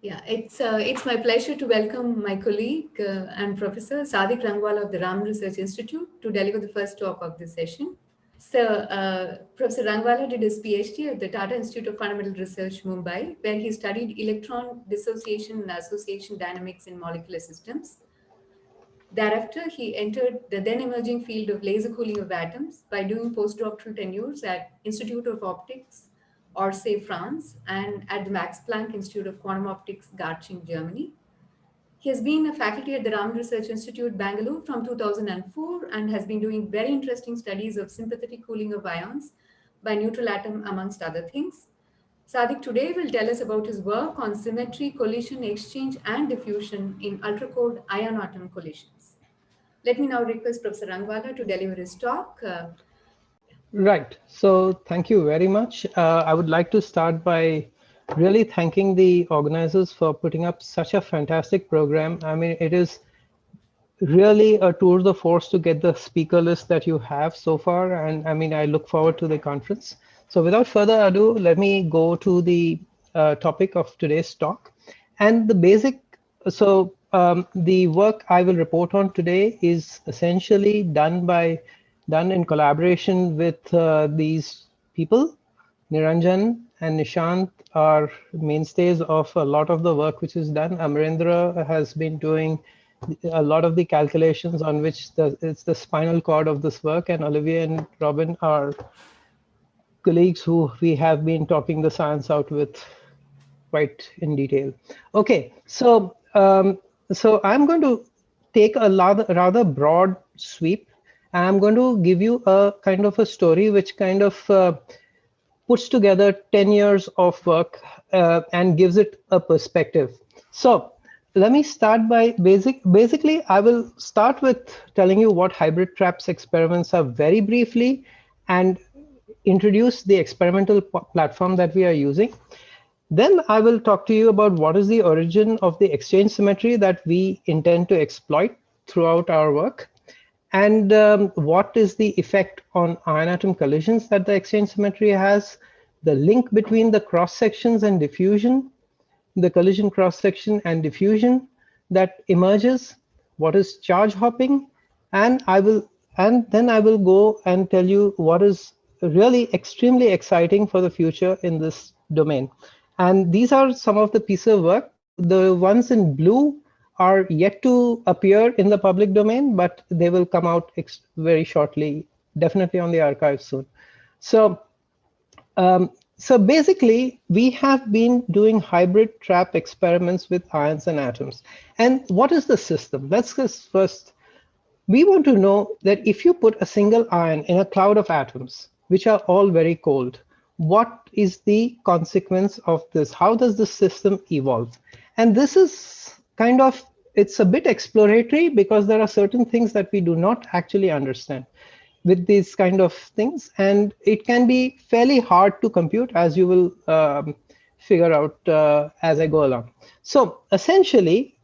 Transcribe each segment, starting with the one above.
Yeah, it's my pleasure to welcome my colleague and Professor Sadik Rangwala of the Ram Research Institute to deliver the first talk of this session. So, Professor Rangwala did his PhD at the Tata Institute of Fundamental Research, Mumbai, where he studied electron dissociation and association dynamics in molecular systems. Thereafter, he entered the then emerging field of laser cooling of atoms by doing postdoctoral tenures at Institute of Optics, Orsay, France, and at the Max Planck Institute of Quantum Optics, Garching, Germany. He has been a faculty at the Raman Research Institute, Bangalore from 2004 and has been doing very interesting studies of sympathetic cooling of ions by neutral atom, amongst other things. Sadik today will tell us about his work on symmetry, collision, exchange, and diffusion in ultra-cold ion-atom collisions. Let me now request Professor Rangwala to deliver his talk. Right. So thank you very much. I would like to start by really thanking the organizers for putting up such a fantastic program. I mean, it is really a tour de force to get the speaker list that you have so far. And I mean, I look forward to the conference. So without further ado, let me go to the topic of today's talk. And the basic, the work I will report on today is essentially done in collaboration with these people. Niranjan and Nishant are mainstays of a lot of the work which is done. Amarendra has been doing a lot of the calculations on which it's the spinal cord of this work, and Olivier and Robin are colleagues who we have been talking the science out with quite in detail. Okay, so I'm going to take a rather broad sweep, and I'm going to give you a kind of a story which kind of puts together 10 years of work and gives it a perspective. So let me start by basically, I will start with telling you what hybrid traps experiments are very briefly and introduce the experimental platform that we are using. Then I will talk to you about what is the origin of the exchange symmetry that we intend to exploit throughout our work, and what is the effect on ion-atom collisions that the exchange symmetry has, the link between the cross-sections and diffusion, the collision cross-section and diffusion that emerges, what is charge hopping, and then I will go and tell you what is really extremely exciting for the future in this domain. And these are some of the pieces of work. The ones in blue are yet to appear in the public domain, but they will come out very shortly, definitely on the archive soon. So basically, we have been doing hybrid trap experiments with ions and atoms. And what is the system? Let's just first, we want to know that if you put a single ion in a cloud of atoms, which are all very cold, what is the consequence of this? How does the system evolve? And this is kind of, it's a bit exploratory because there are certain things that we do not actually understand with these kind of things, and it can be fairly hard to compute, as you will figure out as I go along. So essentially,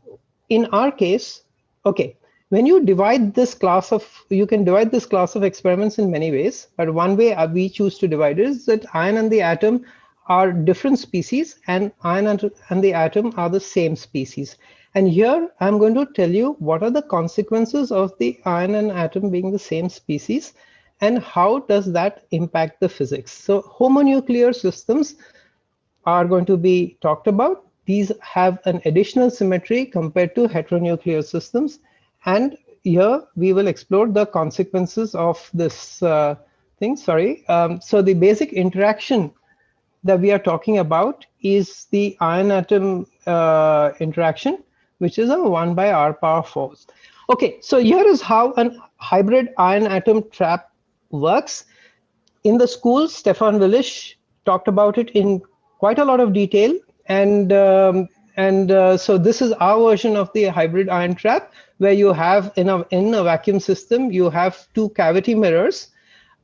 in our case, okay, when you divide this class of, you can divide this class of experiments in many ways, but one way we choose to divide it is that ion and the atom are different species, and ion and the atom are the same species. And here I'm going to tell you what are the consequences of the ion and atom being the same species, and how does that impact the physics. So homonuclear systems are going to be talked about. These have an additional symmetry compared to heteronuclear systems. And here we will explore the consequences of this thing, sorry. So the basic interaction that we are talking about is the ion-atom interaction, which is a 1/r⁴. Okay, so here is how a hybrid ion-atom trap works. In the school, Stefan Willich talked about it in quite a lot of detail. And so this is our version of the hybrid ion trap, where you have in a vacuum system, you have two cavity mirrors.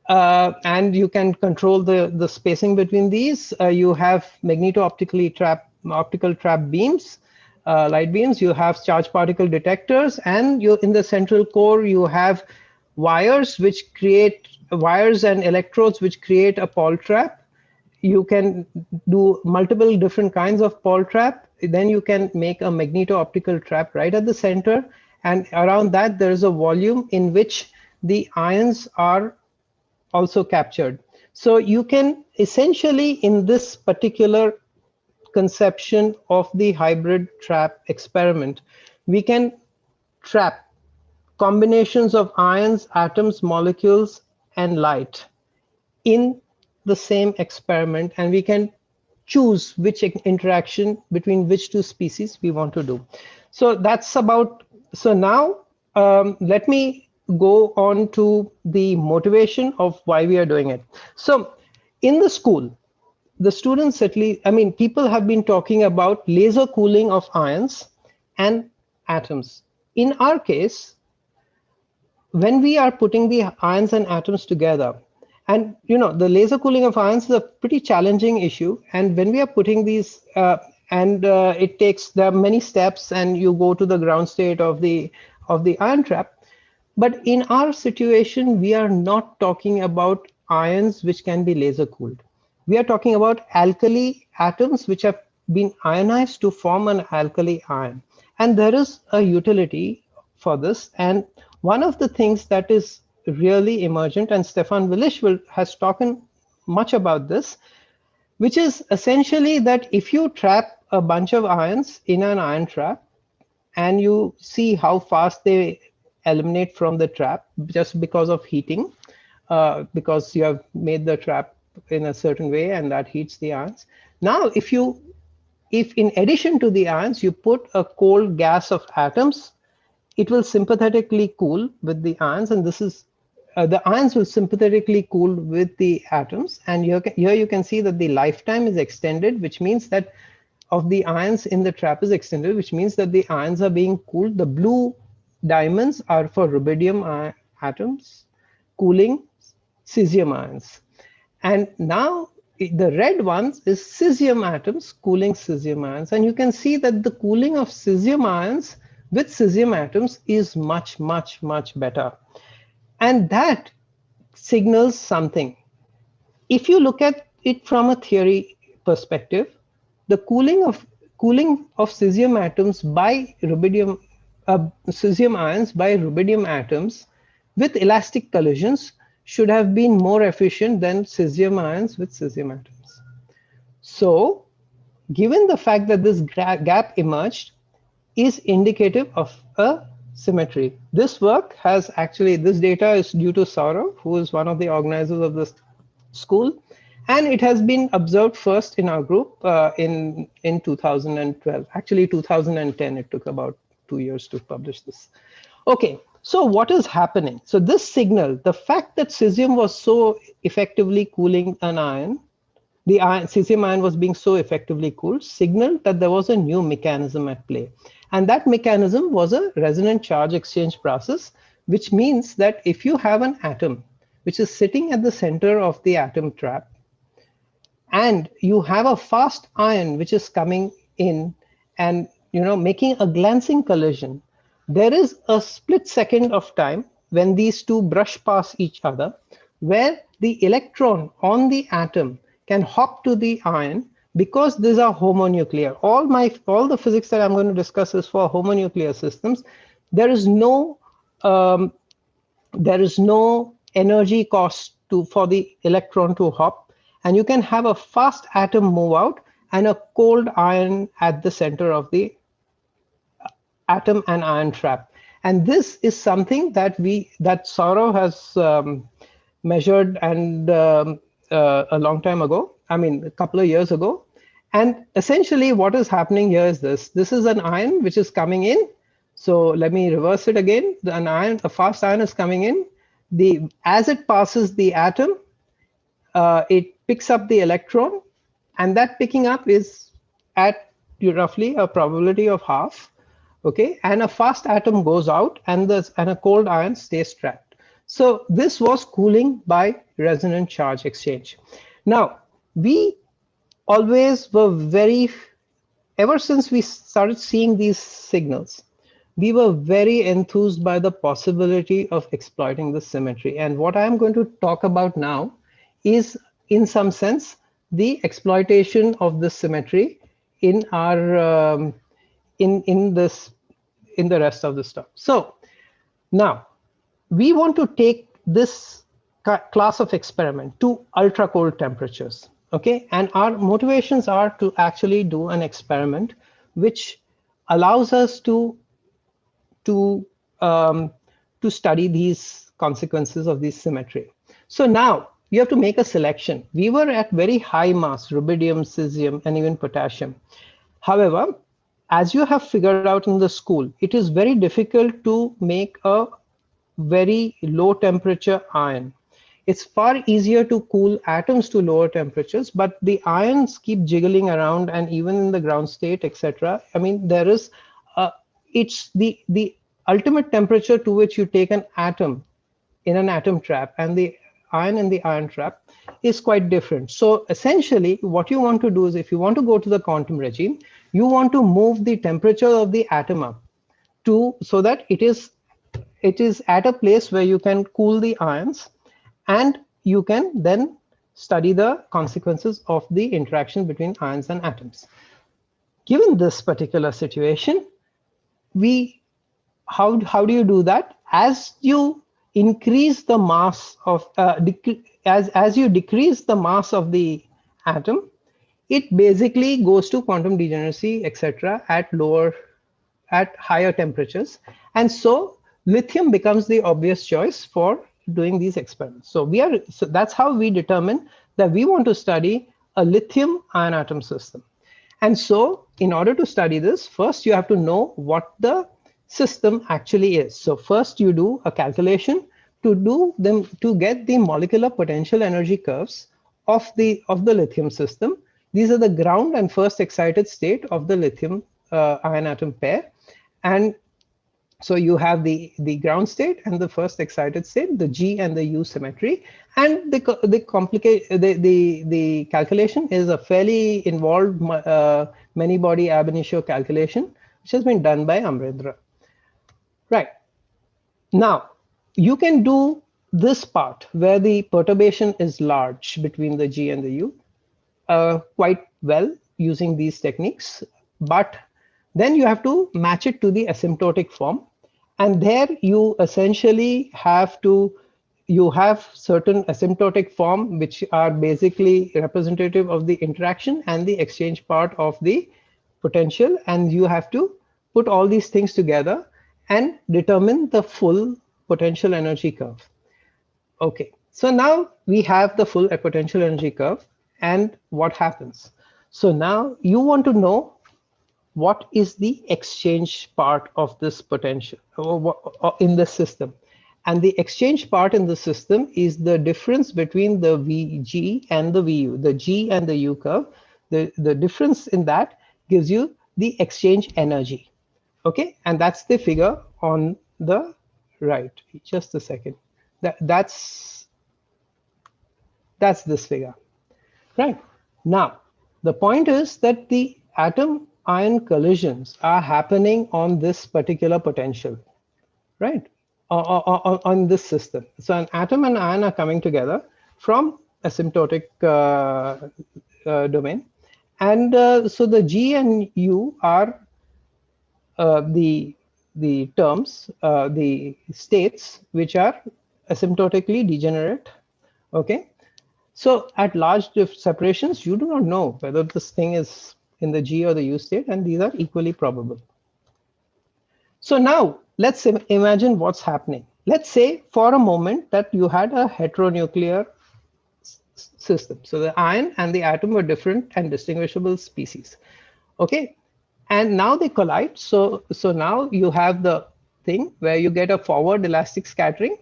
And you can control the spacing between these. You have optical trap beams, light beams. You have charge particle detectors, and in the central core you have wires and electrodes which create a Paul trap. You can do multiple different kinds of Paul trap, then you can make a magneto-optical trap right at the center, and around that there is a volume in which the ions are also captured. So you can essentially, in this particular conception of the hybrid trap experiment, we can trap combinations of ions, atoms, molecules, and light in the same experiment, and we can choose which interaction between which two species we want to do. So that's about, so now let me go on to the motivation of why we are doing it. So in the school, the students, at least, I mean, people have been talking about laser cooling of ions and atoms. In our case, when we are putting the ions and atoms together, and the laser cooling of ions is a pretty challenging issue, and when we are putting these it takes, there are many steps, and you go to the ground state of the ion trap. But in our situation, we are not talking about ions which can be laser cooled. We are talking about alkali atoms which have been ionized to form an alkali ion, and there is a utility for this. And one of the things that is really emergent, and Stefan Willich has talked much about this, which is essentially that if you trap a bunch of ions in an ion trap and you see how fast they eliminate from the trap just because of heating, because you have made the trap in a certain way and that heats the ions. Now, if in addition to the ions, you put a cold gas of atoms, it will sympathetically cool with the ions, and this is the ions will sympathetically cool with the atoms. And here you can see that the lifetime is extended, which means that of the ions in the trap is extended, which means that the ions are being cooled. The blue diamonds are for rubidium atoms cooling cesium ions. And now the red ones is cesium atoms cooling cesium ions. And you can see that the cooling of cesium ions with cesium atoms is much, much, much better. And that signals something. If you look at it from a theory perspective, the cooling of cesium atoms by rubidium, cesium ions by rubidium atoms with elastic collisions should have been more efficient than cesium ions with cesium atoms. So, given the fact that this gap emerged, is indicative of a symmetry. This work has actually, this data is due to Saurav, who is one of the organizers of this school, and it has been observed first in our group in 2012. Actually 2010, it took about 2 years to publish this. Okay, so what is happening? So this signal, the fact that cesium was so effectively cooling an ion, the cesium ion was being so effectively cooled, signaled that there was a new mechanism at play. And that mechanism was a resonant charge exchange process, which means that if you have an atom which is sitting at the center of the atom trap, and you have a fast ion which is coming in and making a glancing collision, there is a split second of time when these two brush past each other, where the electron on the atom can hop to the ion, because these are homonuclear. All the physics that I'm going to discuss is for homonuclear systems. There is no energy cost for the electron to hop, and you can have a fast atom move out and a cold ion at the center of the atom and ion trap. And this is something that Saurav has measured and a long time ago. I mean, a couple of years ago. And essentially what is happening here is this. This is an ion which is coming in. So let me reverse it again. A fast ion is coming in. As it passes the atom, it picks up the electron, and that picking up is at roughly a probability of half. Okay, and a fast atom goes out, and a cold ion stays trapped. So this was cooling by resonant charge exchange. Now, we always were ever since we started seeing these signals, we were very enthused by the possibility of exploiting the symmetry. And what I'm going to talk about now is, in some sense, the exploitation of the symmetry in our in the rest of the stuff. So now we want to take this class of experiment to ultra cold temperatures. Okay, and our motivations are to actually do an experiment which allows us to um, to study these consequences of this symmetry. So now you have to make a selection. We were at very high mass, rubidium, cesium, and even potassium. However, as you have figured out in the school, it is very difficult to make a very low temperature ion. It's far easier to cool atoms to lower temperatures, but the ions keep jiggling around, and even in the ground state, etc. I mean, there is it's the ultimate temperature to which you take an atom in an atom trap and the ion in the ion trap is quite different. So essentially what you want to do is, if you want to go to the quantum regime, you want to move the temperature of the atom up to so that it is at a place where you can cool the ions, and you can then study the consequences of the interaction between ions and atoms. Given this particular situation, how do you do that? As you increase the mass of as you decrease the mass of the atom, it basically goes to quantum degeneracy, etc. at higher temperatures, and so lithium becomes the obvious choice for doing these experiments. So that's how we determine that we want to study a lithium ion atom system. And so in order to study this, first you have to know what the system actually is. So first you do a calculation to get the molecular potential energy curves of the lithium system. These are the ground and first excited state of the lithium ion atom pair. And so you have the ground state and the first excited state, the G and the U symmetry, and the calculation is a fairly involved many body ab initio calculation, which has been done by Amrendra. Right. Now you can do this part where the perturbation is large between the G and the U quite well using these techniques, but then you have to match it to the asymptotic form. And there you essentially you have certain asymptotic form which are basically representative of the interaction and the exchange part of the potential. And you have to put all these things together and determine the full potential energy curve. Okay, so now we have the full potential energy curve, and what happens? So now you want to know what is the exchange part of this potential in the system. And the exchange part in the system is the difference between the Vg and the Vu, the G and the U curve. The difference in that gives you the exchange energy. Okay, and that's the figure on the right. Just a second. That's this figure. Right. Now, the point is that the atom ion collisions are happening on this particular potential, right? On this system. So an atom and ion are coming together from asymptotic domain. And so the G and U are the terms, the states which are asymptotically degenerate. Okay. So at large separations, you do not know whether this thing is in the G or the U state, and these are equally probable. So now let's imagine what's happening. Let's say for a moment that you had a heteronuclear system. So the ion and the atom were different and distinguishable species. Okay, and now they collide. So now you have the thing where you get a forward elastic scattering,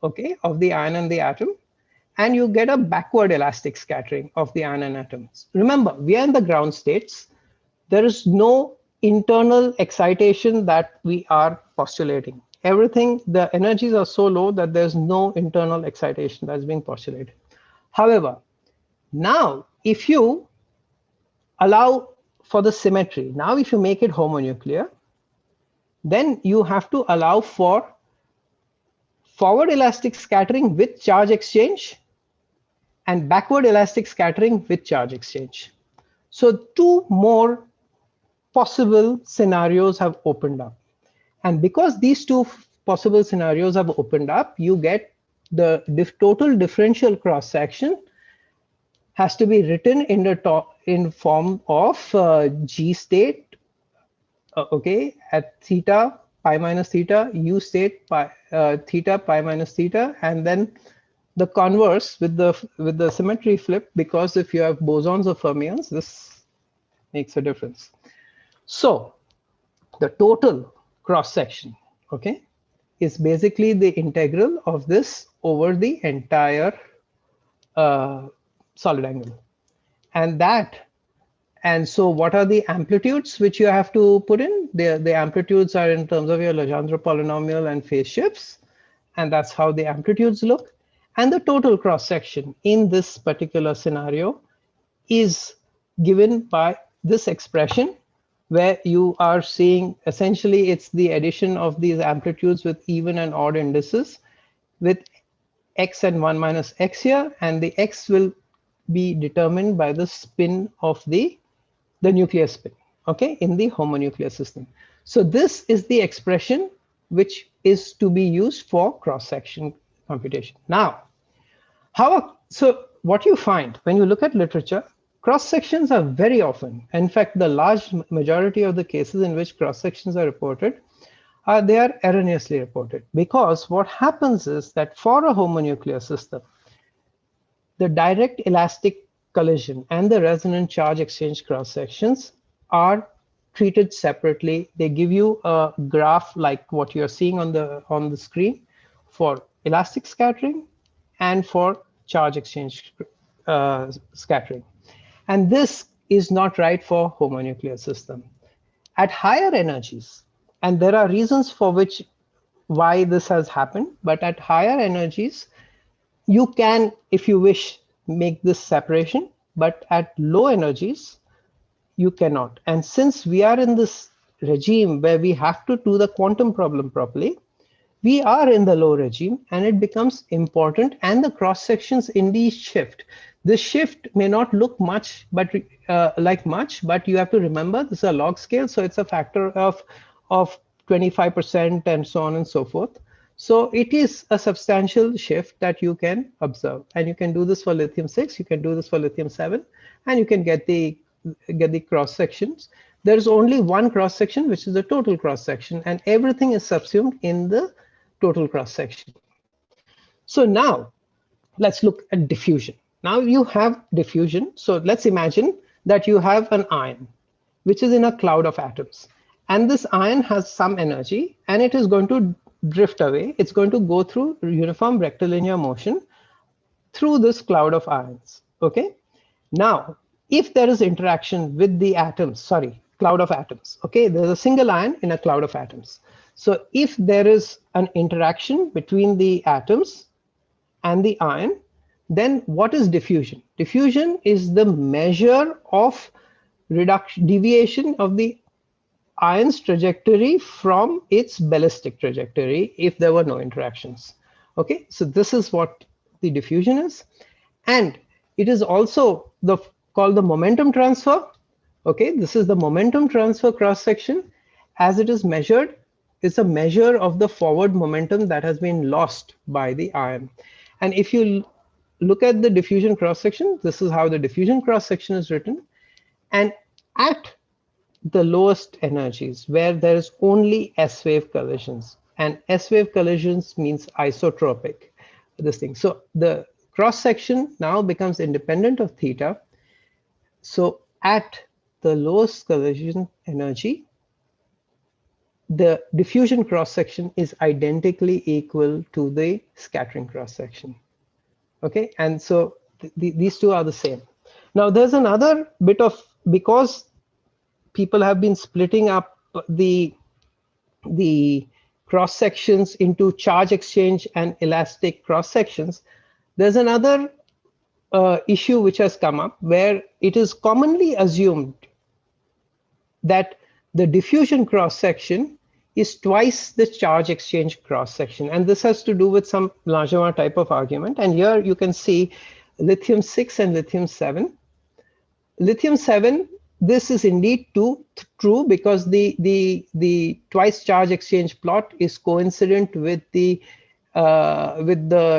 okay, of the ion and the atom, and you get a backward elastic scattering of the ion and atoms. Remember, we are in the ground states. There is no internal excitation that we are postulating. Everything, the energies are so low that there's no internal excitation that's being postulated. However, now if you allow for the symmetry, now if you make it homonuclear, then you have to allow for forward elastic scattering with charge exchange and backward elastic scattering with charge exchange. So 2 more possible scenarios have opened up. And because these 2 possible scenarios have opened up, you get the total differential cross section has to be written in the in form of G state, okay, at theta pi minus theta, U state pi, theta pi minus theta, and then the converse with the symmetry flip, because if you have bosons or fermions, this makes a difference. So the total cross section, okay, is basically the integral of this over the entire solid angle. And so what are the amplitudes which you have to put in? The amplitudes are in terms of your Legendre polynomial and phase shifts, and that's how the amplitudes look. And the total cross section in this particular scenario is given by this expression, where you are seeing essentially it's the addition of these amplitudes with even and odd indices, with x and 1 minus x here, and the x will be determined by the spin of the nuclear spin, okay, in the homonuclear system. So this is the expression which is to be used for cross-section computation. Now, so what you find when you look at literature, cross-sections are very often, in fact, the large majority of the cases in which cross-sections are reported, they are erroneously reported. Because what happens is that for a homonuclear system, the direct elastic collision and the resonant charge exchange cross-sections are treated separately. They give you a graph like what you're seeing on the screen for elastic scattering and for charge exchange scattering. And this is not right for homonuclear system. At higher energies, and there are reasons for why this has happened, but at higher energies, you can, if you wish, make this separation, but at low energies, you cannot. And since we are in this regime where we have to do the quantum problem properly, we are in the low regime, and it becomes important, and the cross sections indeed shift. This shift may not look much, but like much, but you have to remember this is a log scale, so it's a factor of 25% and so on and so forth. So it is a substantial shift that you can observe, and you can do this for lithium-6, you can do this for lithium-7, and you can get the cross sections. There is only one cross section, which is the total cross section, and everything is subsumed in the total cross section. So now let's look at diffusion. Now you have diffusion. So let's imagine that you have an ion, which is in a cloud of atoms, and this ion has some energy, and it is going to drift away. It's going to go through uniform rectilinear motion through this cloud of ions. Okay. Now, if there is interaction with the atoms, cloud of atoms. Okay, there's a single ion in a cloud of atoms. So if there is an interaction between the atoms and the ion, then what is diffusion? Diffusion is the measure of deviation of the ion's trajectory from its ballistic trajectory if there were no interactions. Okay, so this is what the diffusion is. And it is also called the momentum transfer. Okay, this is the momentum transfer cross section. As it is measured, it's a measure of the forward momentum that has been lost by the ion. And if you look at the diffusion cross section, this is how the diffusion cross section is written. And at the lowest energies, where there is only S-wave collisions, and S-wave collisions means isotropic, this thing. So the cross section now becomes independent of theta. So at the lowest collision energy, the diffusion cross section is identically equal to the scattering cross section. Okay, and so these two are the same. Now there's another bit of, because people have been splitting up the cross sections into charge exchange and elastic cross sections, there's another issue which has come up where it is commonly assumed that the diffusion cross section is twice the charge exchange cross section, and this has to do with some Langevin type of argument. And here you can see lithium-6 and lithium-7. lithium 7, this is indeed true because the twice charge exchange plot is coincident with the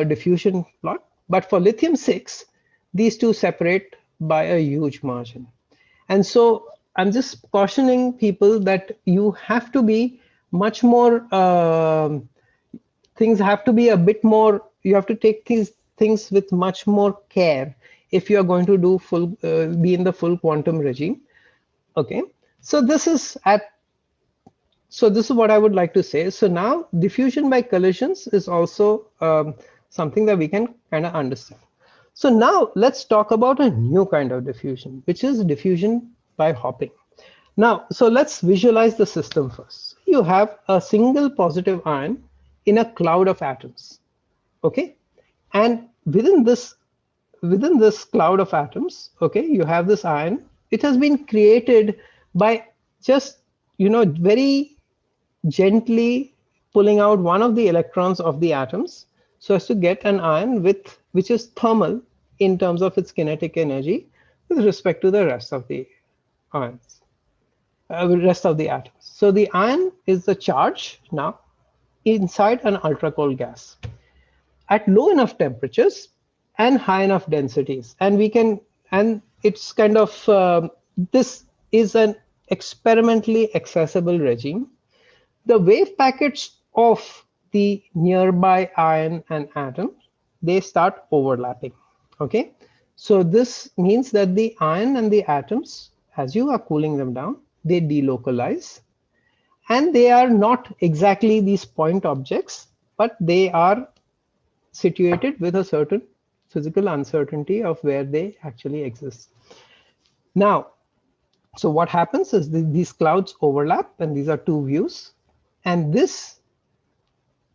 diffusion plot. But for lithium 6, these two separate by a huge margin. And so I'm just cautioning people that you have to be much more, things have to be a bit more, you have to take these things with much more care if you are going to do be in the full quantum regime. Okay, so this is what I would like to say. So now diffusion by collisions is also something that we can kind of understand. So now let's talk about a new kind of diffusion, which is diffusion by hopping. Now, so let's visualize the system first. You have a single positive ion in a cloud of atoms. Okay, and within this cloud of atoms, okay, you have this ion. It has been created by just, very gently pulling out one of the electrons of the atoms so as to get an ion which is thermal in terms of its kinetic energy with respect to the rest of the ions, rest of the atoms. So the ion is the charge now inside an ultra cold gas at low enough temperatures and high enough densities, and it's kind of this is an experimentally accessible regime. The wave packets of the nearby ion and atom, they start overlapping. Okay, so this means that the ion and the atoms, as you are cooling them down, they delocalize, and they are not exactly these point objects, but they are situated with a certain physical uncertainty of where they actually exist. Now, so what happens is these clouds overlap, and these are two views, and this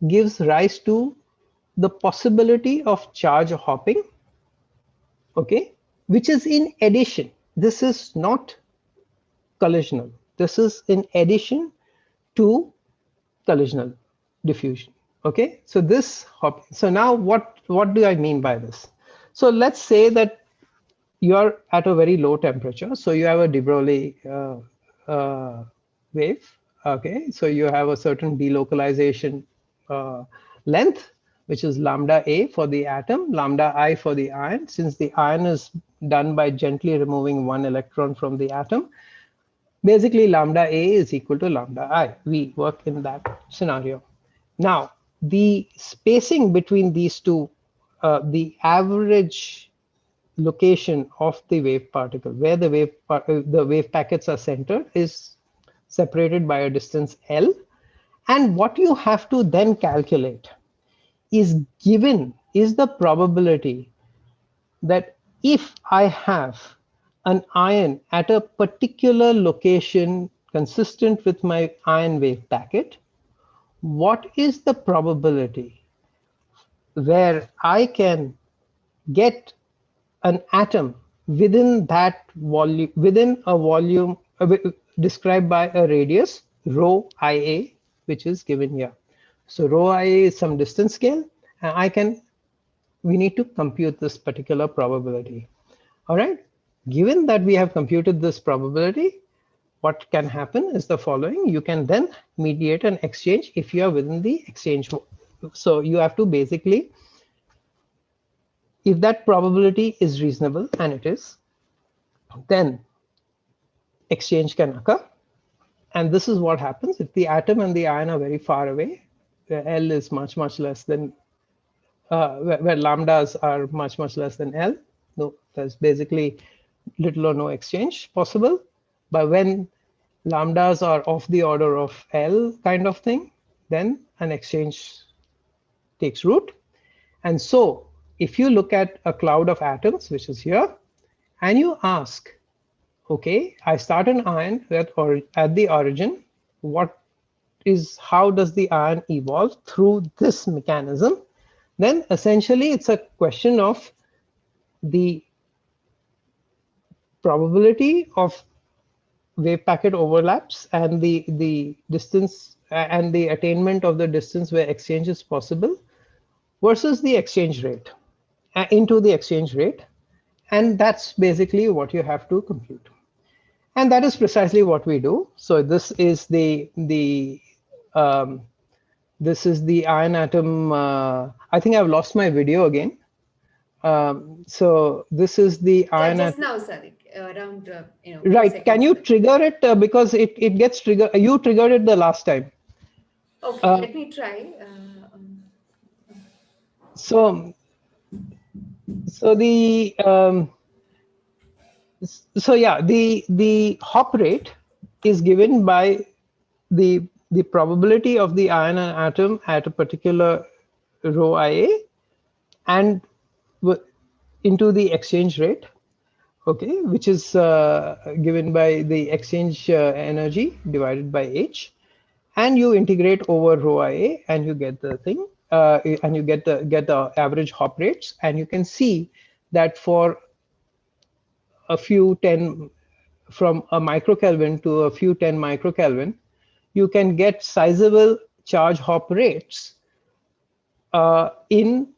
gives rise to the possibility of charge hopping, okay, which is in addition. This is not collisional. This is in addition to collisional diffusion. Okay, so this hopping. So now what do I mean by this? So let's say that you're at a very low temperature. So you have a de Broglie wave. Okay, so you have a certain delocalization length, which is lambda A for the atom, lambda I for the ion. Since the ion is done by gently removing one electron from the atom, basically lambda A is equal to lambda I. We work in that scenario. Now, the spacing between these two, the average location of the wave particle, where the wave packets are centered, is separated by a distance L. And what you have to then calculate is the probability that if I have an ion at a particular location consistent with my ion wave packet, what is the probability where I can get an atom within that volume, within a volume described by a radius rho IA, which is given here. So rho IA is some distance scale, and we need to compute this particular probability. All right, given that we have computed this probability, what can happen is the following. You can then mediate an exchange if you are within the exchange. So you have to basically, if that probability is reasonable, and it is, then exchange can occur. And this is what happens if the atom and the ion are very far away, where L is much less than, where lambdas are much less than L. No, there's basically little or no exchange possible. But when lambdas are of the order of L kind of thing, then an exchange takes root. And so if you look at a cloud of atoms, which is here, and you ask, okay, I start an ion at the origin, how does the ion evolve through this mechanism? Then essentially it's a question of the probability of wave packet overlaps and the distance and the attainment of the distance where exchange is possible versus the exchange rate, into the exchange rate. And that's basically what you have to compute. And that is precisely what we do. So this is um, the iron atom. I think I've lost my video again. So this is the Yeah, iron just atom. now, Sadiq, around 4 Right. Can seconds you back. trigger it? Because it gets triggered. You triggered it the last time. Okay, let me try. So the so yeah, the hop rate is given by the probability of the iron atom at a particular rho IA and into the exchange rate, okay, which is given by the exchange energy divided by H, and you integrate over rho IA and you get the thing, and you get the average hop rates, and you can see that for a few 10, from a microkelvin to a few 10 microkelvin, you can get sizable charge hop rates in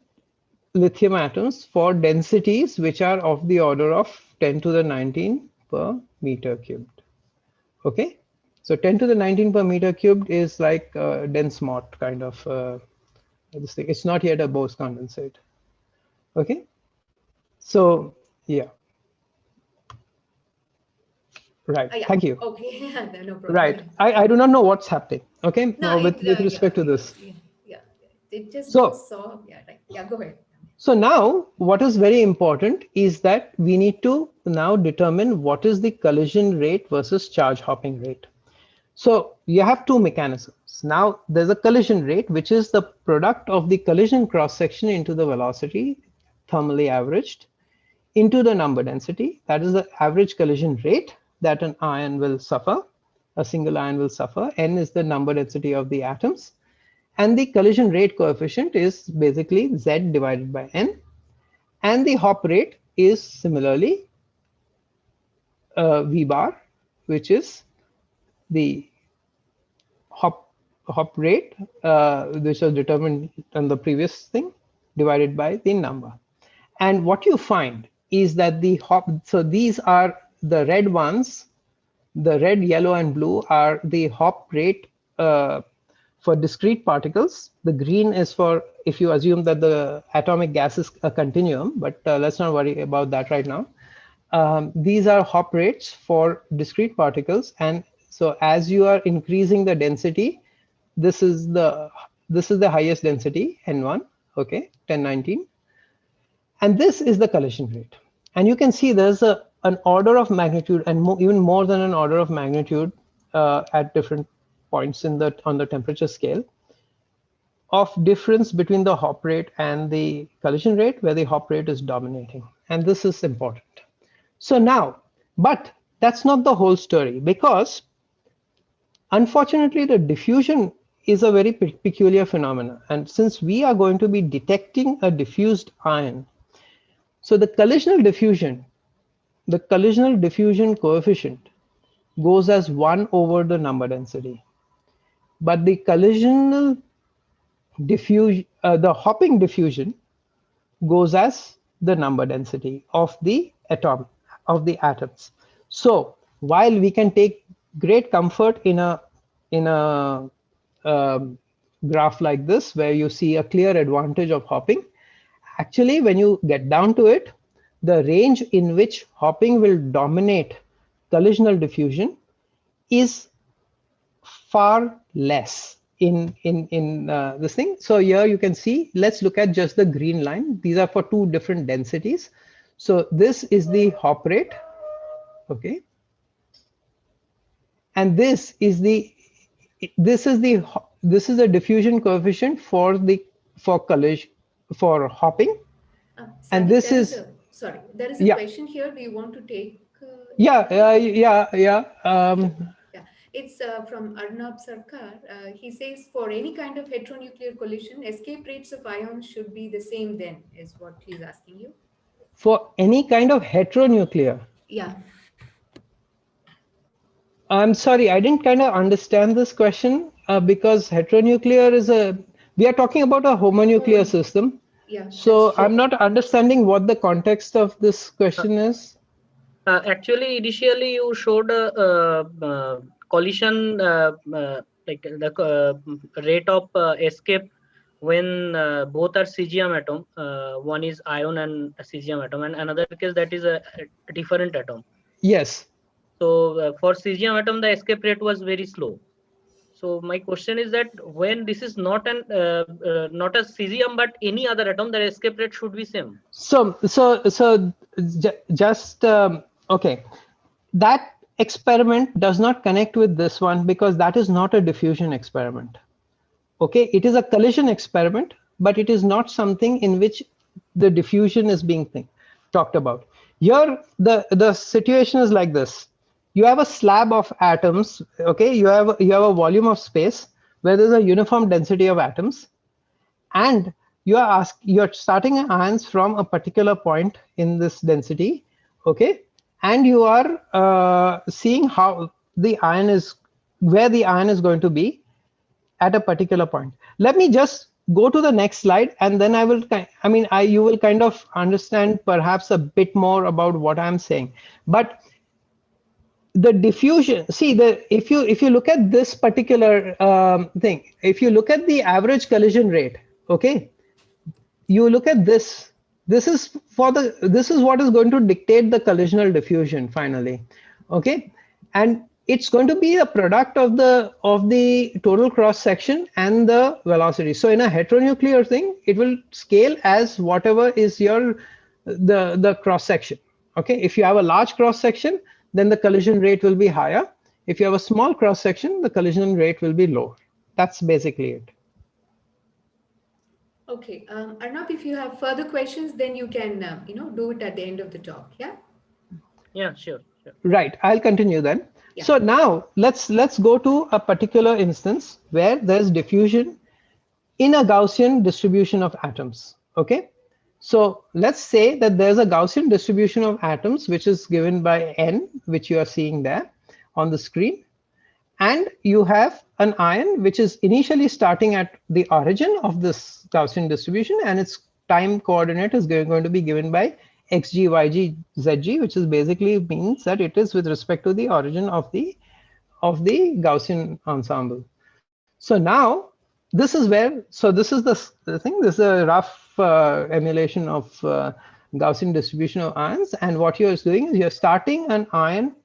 lithium atoms for densities which are of the order of 10 to the 19 per meter cubed. Okay, so 10 to the 19 per meter cubed is like dense mott kind of this thing. It's not yet a Bose condensate. Okay, so yeah, right. Yeah, Thank you. okay, no problem. Right. I do not know what's happening. Okay, No, with respect to this. yeah, it just So saw. Yeah, right. Yeah, go ahead. So now what is very important is that we need to now determine what is the collision rate versus charge hopping rate. So you have two mechanisms. Now there's a collision rate, which is the product of the collision cross section into the velocity thermally averaged into the number density. That is the average collision rate that an ion will suffer, a single ion will suffer. N is the number density of the atoms. And the collision rate coefficient is basically Z divided by N. And the hop rate is similarly V bar, which is the hop rate, which was determined on the previous thing, divided by the number. And what you find is that the hop, so these are the red ones, the red, yellow, and blue are the hop rate for discrete particles. The green is for if you assume that the atomic gas is a continuum, but let's not worry about that right now. These are hop rates for discrete particles, and so as you are increasing the density, this is the highest density, N1, okay, 1019, and this is the collision rate. And you can see there's an order of magnitude, and even more than an order of magnitude at different points in on the temperature scale of difference between the hop rate and the collision rate, where the hop rate is dominating. And this is important. So now, but that's not the whole story, because unfortunately the diffusion is a very peculiar phenomenon. And since we are going to be detecting a diffused ion, so the collisional diffusion coefficient goes as 1 over the number density. But the collisional diffusion, the hopping diffusion goes as the number density of the atoms. So while we can take great comfort in a graph like this, where you see a clear advantage of hopping, actually when you get down to it, the range in which hopping will dominate collisional diffusion is far less in this thing. So here you can see, let's look at just the green line. These are for two different densities. So this is the hop rate, okay, and this is the diffusion coefficient for hopping. Sadiq, And this is there is a question here. Do you want to take? Yeah. It's from Arnab Sarkar. He says, for any kind of heteronuclear collision, escape rates of ions should be the same then, is what he's asking you. For any kind of heteronuclear? Yeah. I'm sorry, I didn't kind of understand this question because heteronuclear is we are talking about a homonuclear system. Yeah, So that's true. I'm not understanding what the context of this question is. Actually, initially you showed a collision, like the rate of escape when both are cesium atom. One is ion and a cesium atom, and another case that is a different atom. Yes. So for cesium atom, the escape rate was very slow. So my question is that when this is not an not a cesium but any other atom, the escape rate should be same. So just okay. That experiment does not connect with this one because that is not a diffusion experiment. Okay, it is a collision experiment, but it is not something in which the diffusion is being talked about. Here, the situation is like this. You have a slab of atoms. Okay, you have a volume of space where there's a uniform density of atoms, and you're starting ions from a particular point in this density. Okay, and you are seeing how the ion is, where the ion is going to be at a particular point. Let me just go to the next slide, and then you will kind of understand perhaps a bit more about what I'm saying. But the diffusion, see, if you look at this particular thing, if you look at the average collision rate, okay, you look at this. This is what is going to dictate the collisional diffusion finally, okay, and it's going to be a product of the total cross section and the velocity. So in a heteronuclear thing, it will scale as whatever is your the cross section. Okay, if you have a large cross section, then the collision rate will be higher. If you have a small cross section, the collision rate will be lower. That's basically it. Okay, Arnab, if you have further questions, then you can, do it at the end of the talk. Yeah. Yeah, sure. Right. I'll continue then. Yeah. So now let's go to a particular instance where there's diffusion in a Gaussian distribution of atoms. Okay. So let's say that there's a Gaussian distribution of atoms, which is given by n, which you are seeing there on the screen. And you have an ion which is initially starting at the origin of this Gaussian distribution, and its time coordinate is going to be given by xg, yg, zg, which is basically means that it is with respect to the origin of the Gaussian ensemble. So now this is where, so this is the thing. This is a rough emulation of Gaussian distribution of ions, and what you're doing is you're starting an ion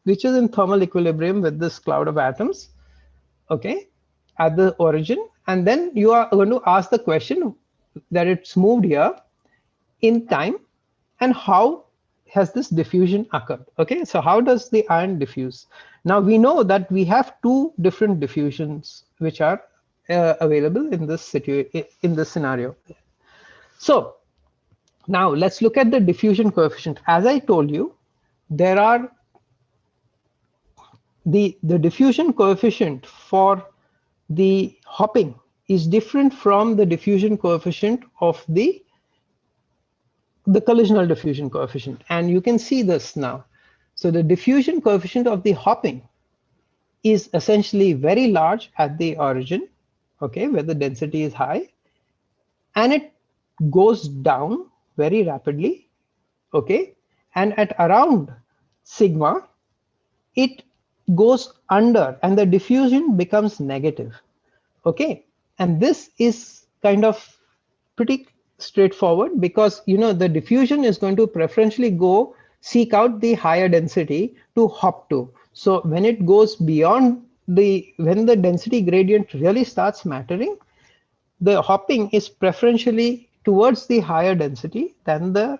which is in thermal equilibrium with this cloud of atoms, okay, at the origin, and then you are going to ask the question that it's moved here in time, and how has this diffusion occurred? Okay, so how does the ion diffuse? Now we know that we have two different diffusions which are available in this scenario. So now let's look at the diffusion coefficient. As I told you, there are the diffusion coefficient for the hopping is different from the diffusion coefficient of the collisional diffusion coefficient, and you can see this now. So the diffusion coefficient of the hopping is essentially very large at the origin, okay, where the density is high, and it goes down very rapidly, okay, and at around sigma it goes under and the diffusion becomes negative, okay. And this is kind of pretty straightforward because the diffusion is going to preferentially seek out the higher density to hop to. So when it goes beyond when the density gradient really starts mattering, the hopping is preferentially towards the higher density than the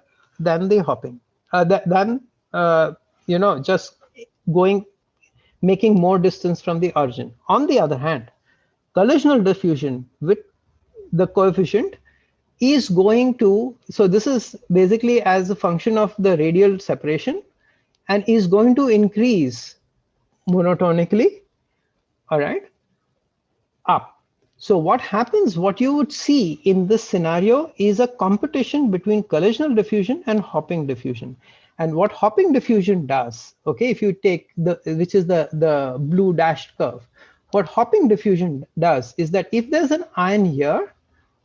hopping, just making more distance from the origin. On the other hand, collisional diffusion with the coefficient is going to, so this is basically as a function of the radial separation, and is going to increase monotonically, all right, up. So what happens, what you would see in this scenario is a competition between collisional diffusion and hopping diffusion. And what hopping diffusion does, okay, if you take which is the blue dashed curve, what hopping diffusion does is that if there's an ion here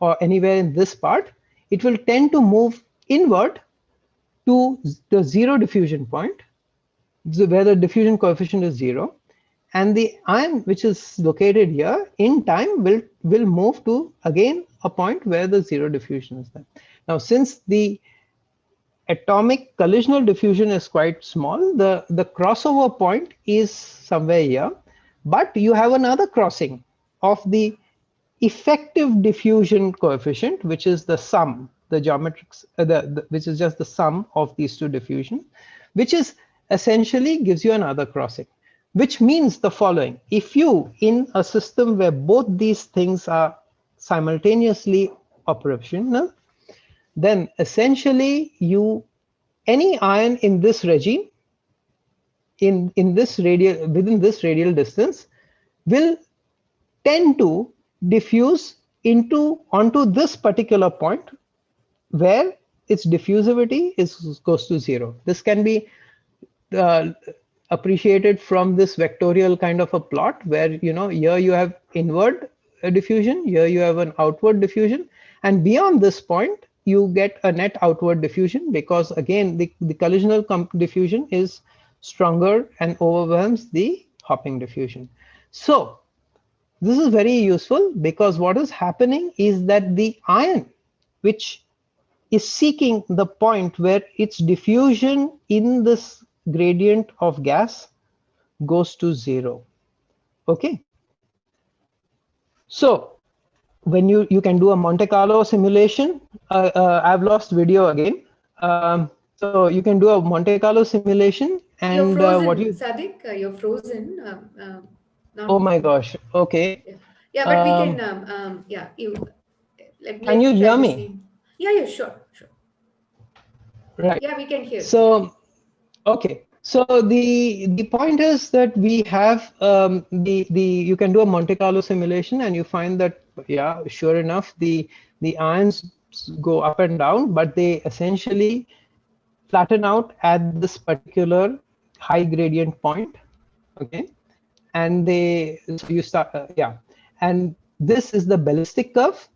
or anywhere in this part, it will tend to move inward to the zero diffusion point, where the diffusion coefficient is 0. And the ion which is located here in time will move to again a point where the zero diffusion is there. Now, since the atomic collisional diffusion is quite small, the crossover point is somewhere here, but you have another crossing of the effective diffusion coefficient, which is the sum, the geometric, which is just the sum of these two diffusions, which is essentially gives you another crossing, which means the following. If you, in a system where both these things are simultaneously operational, then essentially any ion in this regime, in this radial, within this radial distance, will tend to diffuse onto this particular point where its diffusivity goes to 0. This can be appreciated from this vectorial kind of a plot where, here you have inward diffusion, here you have an outward diffusion, and beyond this point you get a net outward diffusion, because again the collisional diffusion is stronger and overwhelms the hopping diffusion. So this is very useful, because what is happening is that the ion which is seeking the point where its diffusion in this gradient of gas goes to 0. Okay. So when you can do a Monte Carlo simulation, I've lost video again. So you can do a Monte Carlo simulation, and you're frozen, what you Sadiq, you're frozen. Now. Oh my gosh. Okay. Yeah, but we can. Yeah, can you hear me? See. Yeah, sure. Right. Yeah, we can hear. So, okay. So the point is that we have you can do a Monte Carlo simulation, and you find that, yeah, sure enough, the ions go up and down, but they essentially flatten out at this particular high gradient point. Okay. And you start, and this is the ballistic curve.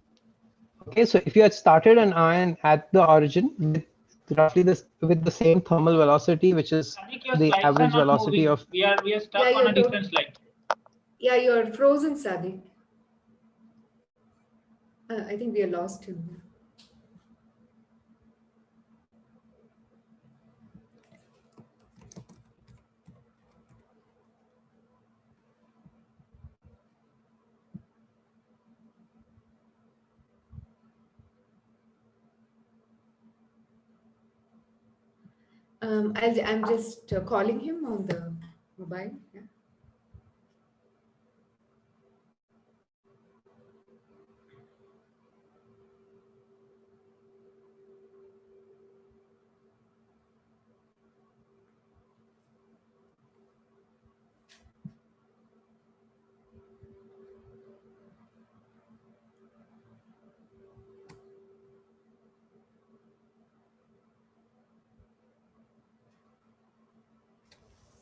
Okay, so if you had started an ion at the origin with roughly with the same thermal velocity, which is the average velocity of. We are stuck on a different slide. Yeah, you're frozen, Sadiq. I think we are lost him. I'm just calling him on the mobile. Yeah.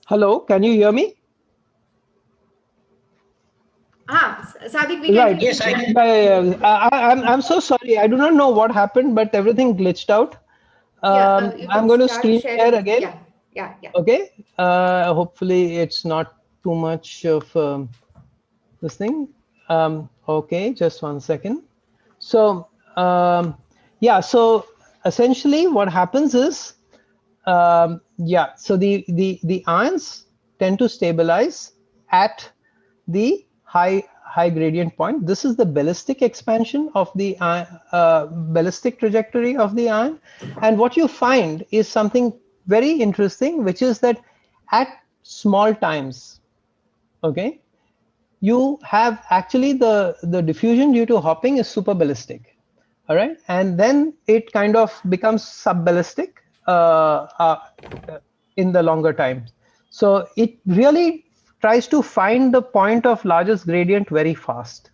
Hello, can you hear me? Sadiq, we can right. hear. Yes, I can. I'm so sorry. I do not know what happened, but everything glitched out. I'm going to screen share again. Yeah. Okay. Hopefully it's not too much of this thing. Okay, just 1 second. So so essentially what happens is, so the ions tend to stabilize at the high gradient point. This is the ballistic expansion of the ballistic trajectory of the ion. And what you find is something very interesting, which is that at small times, okay, you have actually the diffusion due to hopping is superballistic. All right, and then it kind of becomes subballistic in the longer times. So it really tries to find the point of largest gradient very fast.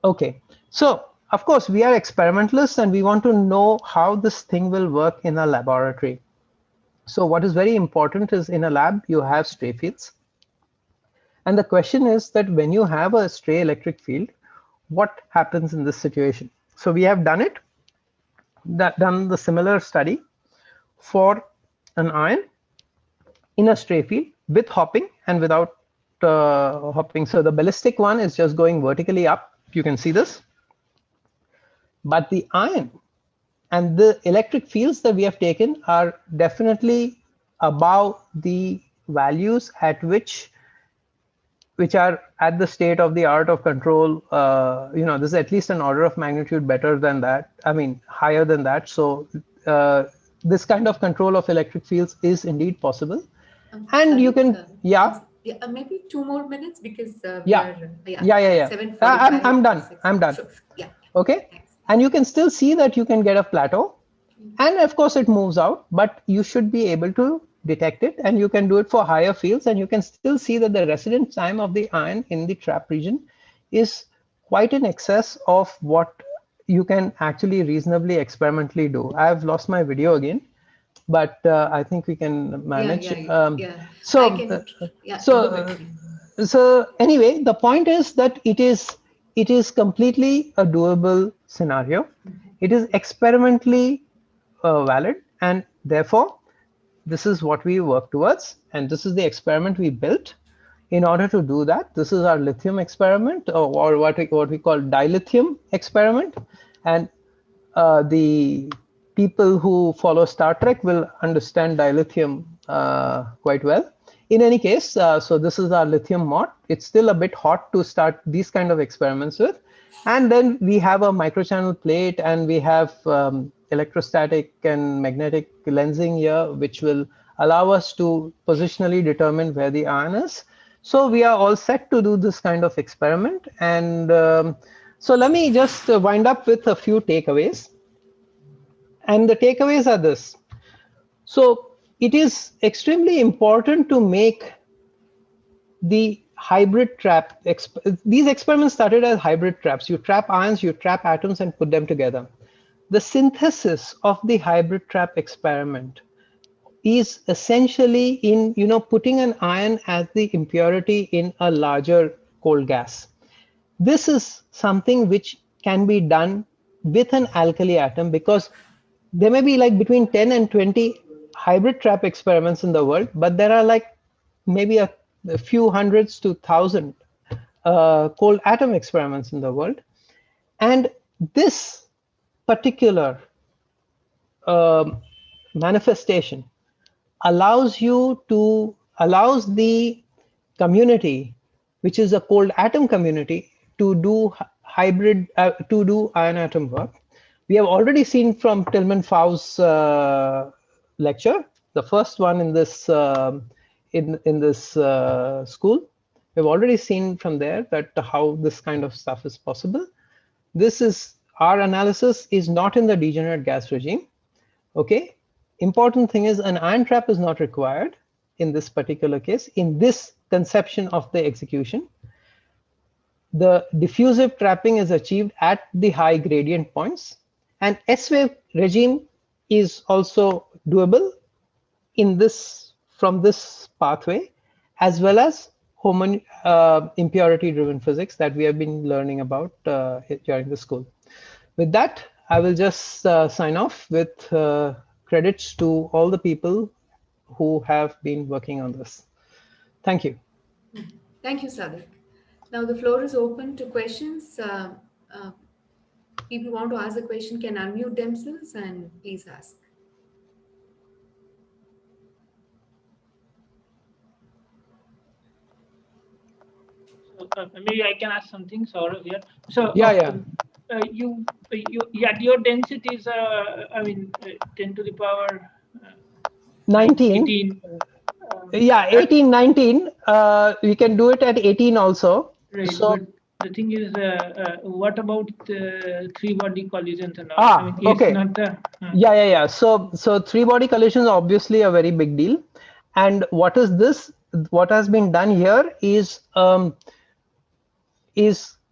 Okay, so of course we are experimentalists and we want to know how this thing will work in a laboratory. So what is very important is, in a lab you have stray fields, and the question is that when you have a stray electric field, what happens in this situation? So we have done it. done the similar study for an ion in a stray field with hopping and without hopping. So the ballistic one is just going vertically up. You can see this. But the ion and the electric fields that we have taken are definitely above the values at which are at the state of the art of control. This is at least an order of magnitude better than that. I mean, higher than that. So this kind of control of electric fields is indeed possible. And you can, maybe 2 more minutes because yeah. 7:45. I'm done. I'm done. Sure. Yeah. Okay. Thanks. And you can still see that you can get a plateau. And of course it moves out, but you should be able to detect it, and you can do it for higher fields, and you can still see that the residence time of the ion in the trap region is quite in excess of what you can actually reasonably experimentally do. I've lost my video again, but I think we can manage. So anyway, the point is that it is completely a doable scenario. It is experimentally valid, and therefore this is what we work towards, and this is the experiment we built. In order to do that, this is our lithium experiment, or what we call dilithium experiment, and the people who follow Star Trek will understand dilithium quite well. In any case, so this is our lithium mod. It's still a bit hot to start these kind of experiments with. And then we have a microchannel plate, and we have electrostatic and magnetic lensing here, which will allow us to positionally determine where the ion is. So we are all set to do this kind of experiment. And so let me just wind up with a few takeaways. And the takeaways are this. So it is extremely important to make the hybrid trap. These experiments started as hybrid traps. You trap ions, you trap atoms, and put them together. The synthesis of the hybrid trap experiment is essentially in putting an ion as the impurity in a larger cold gas. This is something which can be done with an alkali atom, because there may be like between 10 and 20 hybrid trap experiments in the world, but there are like maybe a few hundreds to 1,000 cold atom experiments in the world. And this particular manifestation allows the community, which is a cold atom community, to do ion atom work. We have already seen from Tilman Fow's lecture, the first one in this in this school. We've already seen from there that how this kind of stuff is possible. Our analysis is not in the degenerate gas regime. Okay. Important thing is an ion trap is not required in this particular case, in this conception of the execution. The diffusive trapping is achieved at the high gradient points, and S-wave regime is also doable in this, from this pathway, as well as impurity driven physics that we have been learning about during the school. With that, I will just sign off with credits to all the people who have been working on this. Thank you. Thank you, Sadik. Now the floor is open to questions. People who want to ask a question can unmute themselves and please ask. So, maybe I can ask something, Saurav here. So you at your density is 10 to the power 19. 18. 18, 19. We can do it at 18 also. Right. So the thing is, what about three-body collisions and all? Okay. Not the, So three-body collisions are obviously a very big deal. And what is this? What has been done here is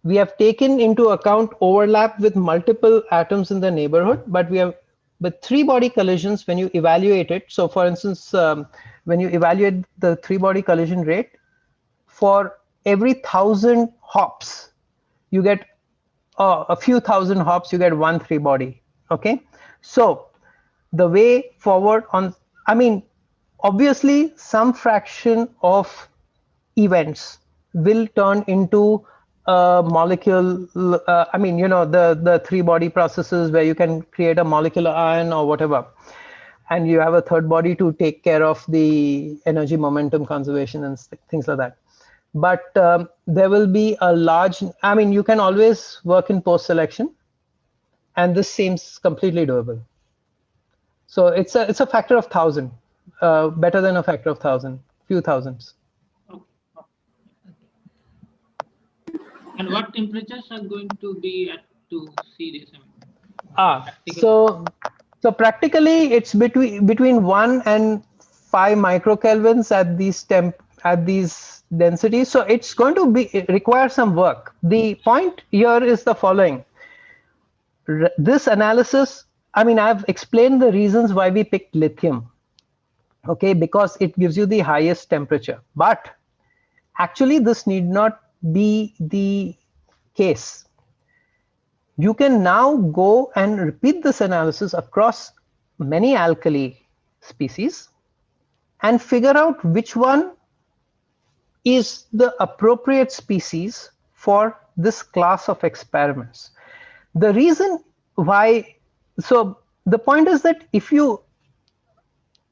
we have taken into account overlap with multiple atoms in the neighborhood, but three-body collisions, when you evaluate it, so for instance, when you evaluate the three-body collision rate, for every 1,000 hops, you get a few thousand hops, you get one three-body. Okay, So the way forward obviously some fraction of events will turn into a molecule. The 3-body processes where you can create a molecular ion or whatever, and you have a third body to take care of the energy momentum conservation and things like that. But there will be a large, you can always work in post-selection, and this seems completely doable. So it's a factor of 1,000, better than a factor of 1,000, few thousands. And what temperatures are going to be at to see this? So practically it's between 1 and 5 microkelvins at these densities. So it's going to require some work. The point here is the following. This analysis, I've explained the reasons why we picked lithium, okay, because it gives you the highest temperature. But actually this need not be the case. You can now go and repeat this analysis across many alkali species and figure out which one is the appropriate species for this class of experiments. The reason why, so the point is that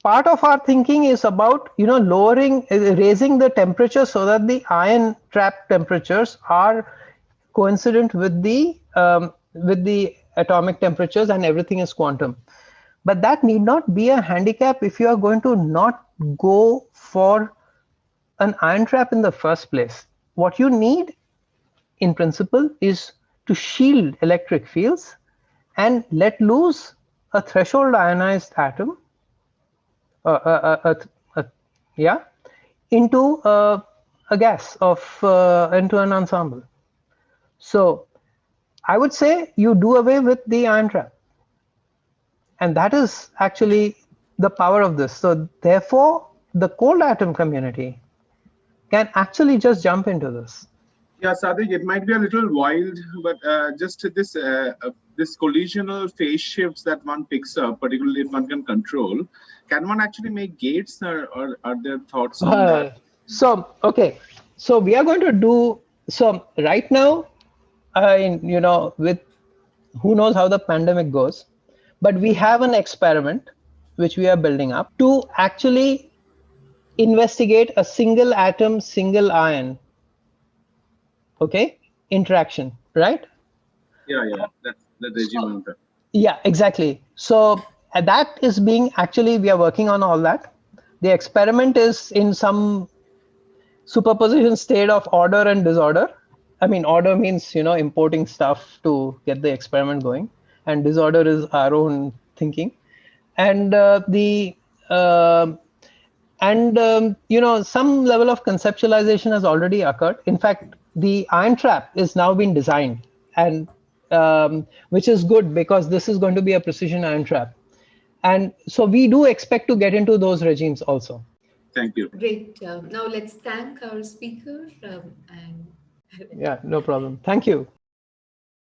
part of our thinking is about raising the temperature so that the ion trap temperatures are coincident with the atomic temperatures and everything is quantum. But that need not be a handicap if you are going to not go for an ion trap in the first place. What you need in principle is to shield electric fields and let loose a threshold ionized atom into a gas into an ensemble. So I would say you do away with the ion trap, and that is actually the power of this. So therefore the cold atom community can actually just jump into this. Yeah, Sadik, it might be a little wild, but just this collisional phase shifts that one picks up, particularly if one can control, can one actually make gates, or are there thoughts on that? So we are going to do, so right now, with who knows how the pandemic goes, but we have an experiment which we are building up to actually investigate a single atom, single ion, interaction, right? Yeah, that's the regime. Yeah, exactly. So that is we are working on all that. The experiment is in some superposition state of order and disorder. Order means, importing stuff to get the experiment going, and disorder is our own thinking. And some level of conceptualization has already occurred. In fact, the ion trap is now being designed, and which is good because this is going to be a precision ion trap. And so we do expect to get into those regimes also. Thank you. Great. Now let's thank our speaker. Yeah, no problem. Thank you.